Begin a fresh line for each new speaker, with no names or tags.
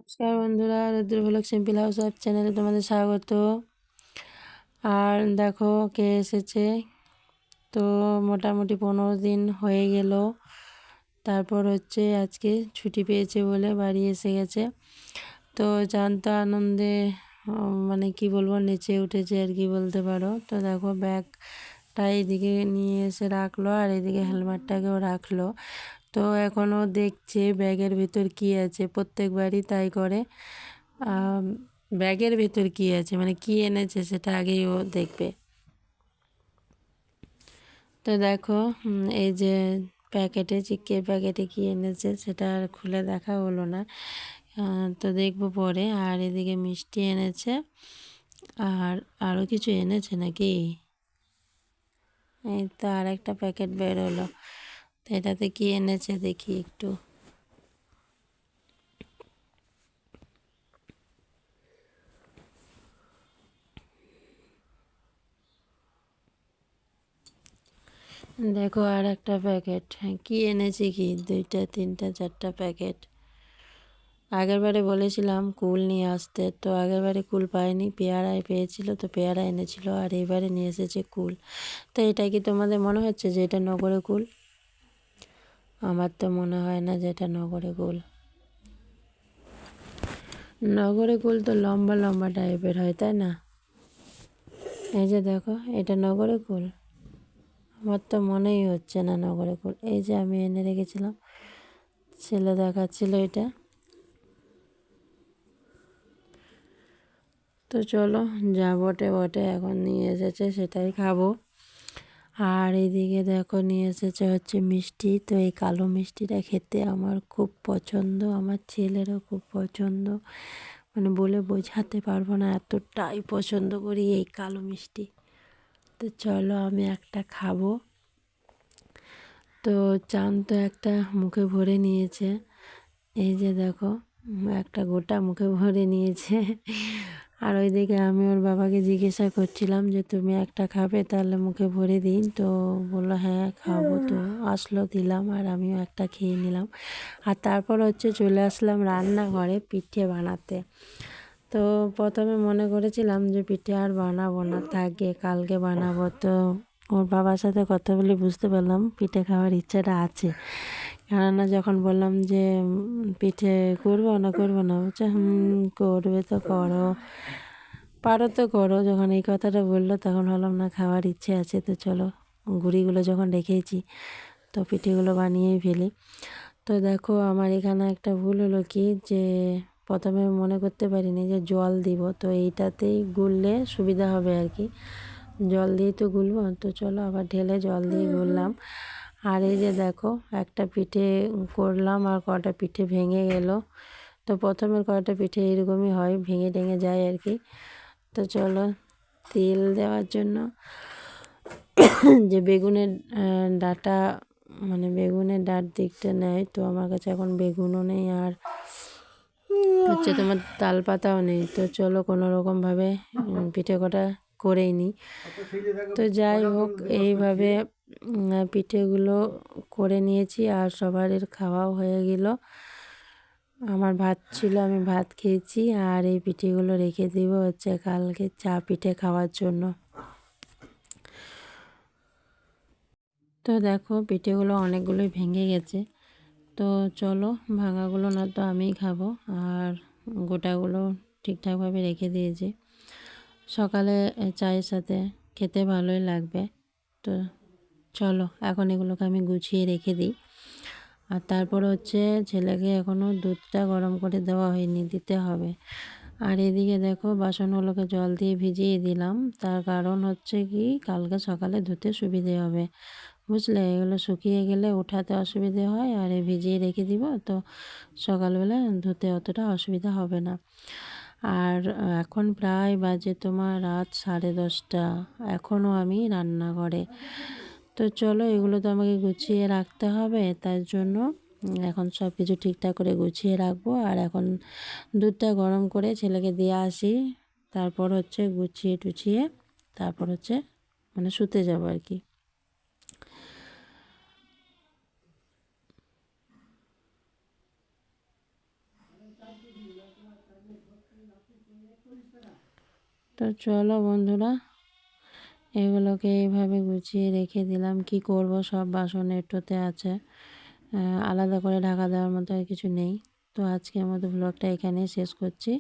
নমস্কার বন্ধুরা, রুদ্র blog simple house of চ্যানেলে তোমাদের স্বাগত। আর দেখো কে এসেছে। তো মোটামুটি 15 দিন হয়ে গেল। তারপর হচ্ছে আজকে ছুটি পেয়েছে বলে বাড়ি এসে গেছে। তো জানতো আনন্দে মানে কি বলবো, নেচে উঠেছে আর কি বলতে পারো। তো দেখো ব্যাগটা এইদিকে নিয়ে এসে রাখলো আর এদিকে হেলমেটটাকেও রাখলো। তো এখনও দেখছে ব্যাগের ভেতর কি আছে, প্রত্যেকবারই তাই করে। ব্যাগের ভেতর কি আছে মানে কি এনেছে সেটা আগেই ও দেখবে। তো দেখো এই যে প্যাকেটে, চিকের প্যাকেটে কি এনেছে সেটা আর খুলে দেখা হলো না। তো দেখবো পরে। আর এদিকে মিষ্টি এনেছে আর আরও কিছু এনেছে নাকি। এই তো আর একটা প্যাকেট বের হলো। তো এটাতে কি এনেছে দেখি একটু। দেখো আর একটা প্যাকেট। হ্যাঁ, কি এনেছি কি 2টা 3টা 4টা প্যাকেট। আগের বারে বলেছিলাম কুল নিয়ে আসতে, তো আগের বারে কুল পাইনি, পেয়ারায় পেয়েছিল, তো পেয়ারা এনেছিল। আর এবারে নিয়ে এসেছে কুল। তো এটা কি তোমাদের মনে হচ্ছে যে এটা নগরে কুল? আমার তো মনে হয় না যে এটা নগরে কুল। নগরে কুল তো লম্বা লম্বা টাইপের হয়, তাই না? এই যে দেখো, এটা নগরে কুল? আমার তো মনেই হচ্ছে না নগরে কুল। এই যে আমি এনে রেখেছিলাম, ছেলে দেখাচ্ছিল এটা। তো চলো, যা বটে বটে, এখন নিয়ে এসেছে সেটাই খাবো। আর এইদিকে দেখো নিয়ে এসেছে হচ্ছে মিষ্টি। তো এই কালো মিষ্টিটা খেতে আমার খুব পছন্দ, আমার ছেলেরও খুব পছন্দ, মানে বলে বোঝাতে পারবো না, এতটাই পছন্দ করি এই কালো মিষ্টি। তো চলো আমি একটা খাবো। তো চান তো একটা মুখে ভরে নিয়েছে, এই যে দেখো একটা গোটা মুখে ভরে নিয়েছে। আর ওইদিকে আমি ওর বাবাকে জিজ্ঞাসা করছিলাম যে তুমি একটা খাবে, তাহলে মুখে ভরে দিই। তো বললো হ্যাঁ খাবো। তো আসলো, দিলাম, আর আমিও একটা খেয়ে নিলাম। আর তারপর হচ্ছে চলে আসলাম রান্নাঘরে পিঠে বানাতে। তো প্রথমে মনে করেছিলাম যে পিঠে আর বানাবো না, থাকে কালকে বানাবো। তো ওর বাবার সাথে কথা বলে বুঝতে পারলাম পিঠে খাওয়ার ইচ্ছাটা আছে। কেননা যখন বললাম যে পিঠে করবো না বলছে করবে তো করো, পারো তো করো। যখন এই কথাটা বললো তখন ভাবলাম না, খাওয়ার ইচ্ছে আছে, তো চলো গুঁড়িগুলো যখন রেখেছি তো পিঠেগুলো বানিয়েই ফেলি। তো দেখো আমার এখানে একটা ভুল হলো কি, যে প্রথমে মনে করতে পারিনি যে জল দিব। তো এইটাতেই গুললে সুবিধা হবে আর কি, জল দিয়েই তো গুলবো। তো চলো আবার ঢেলে জল দিয়ে গুললাম। আর এই যে দেখো একটা পিঠে করলাম আর কটা পিঠে ভেঙে গেল। তো প্রথমের কটা পিঠে এরকমই হয়, ভেঙে টেঙে যায় আর কি। তো চলো তেল দেওয়ার জন্য যে বেগুনের ডাটা, মানে বেগুনের ডাট দিকটা নেয়, তো আমার কাছে এখন বেগুনও নেই আর হচ্ছে তোমার তাল পাতাও নেই। তো চলো কোনো রকমভাবে পিঠে কটা করেই নিই। তো যাই হোক, এইভাবে পিঠেগুলো করে নিয়েছি আর সবার খাওয়াও হয়ে গেল। আমার ভাত ছিল, আমি ভাত খেয়েছি। আর এই পিঠেগুলো রেখে দিব হচ্ছে কালকে চা পিঠে খাওয়ার জন্য। তো দেখো পিঠেগুলো অনেকগুলোই ভেঙে গেছে। তো চলো ভাঙাগুলো না তো আমিই খাবো, আর গোটাগুলো ঠিকঠাকভাবে রেখে দিয়েছি। সকালে চায়ের সাথে খেতে ভালোই লাগবে। তো চলো এখন এগুলোকে আমি গুছিয়ে রেখে দিই। আর তারপর হচ্ছে ছেলেকে এখনও দুধটা গরম করে দেওয়া হয়নি, দিতে হবে। আর এদিকে দেখো বাসনগুলোকে জল দিয়ে ভিজিয়ে দিলাম, তার কারণ হচ্ছে কি কালকে সকালে ধুতে সুবিধে হবে, বুঝলে। এগুলো শুকিয়ে গেলে উঠাতে অসুবিধে হয়, আর ভিজিয়ে রেখে দিব, তো সকালবেলা ধুতে অতটা অসুবিধা হবে না। আর এখন প্রায় বাজে তোমার রাত 10:30, এখনও আমি রান্নাঘরে। তো চলো এগুলো তো আমাকে গুছিয়ে রাখতে হবে, তার জন্য এখন সব কিছু ঠিকঠাক করে গুছিয়ে রাখবো। আর এখন দুধটা গরম করে ছেলেকে দিয়ে আসি, তারপর হচ্ছে গুছিয়ে টুছিয়ে তারপর হচ্ছে মানে শুতে যাবো আর কি। তো চলো বন্ধুরা, এগুলোকে এইভাবে গুছিয়ে রেখে দিলাম। কি করব, সব বাসন এঁটোতে আছে, আলাদা করে ঢাকা দেওয়ার মতো আর কিছু নেই। তো আজকের মতো ব্লগটা এখানেই শেষ করছি।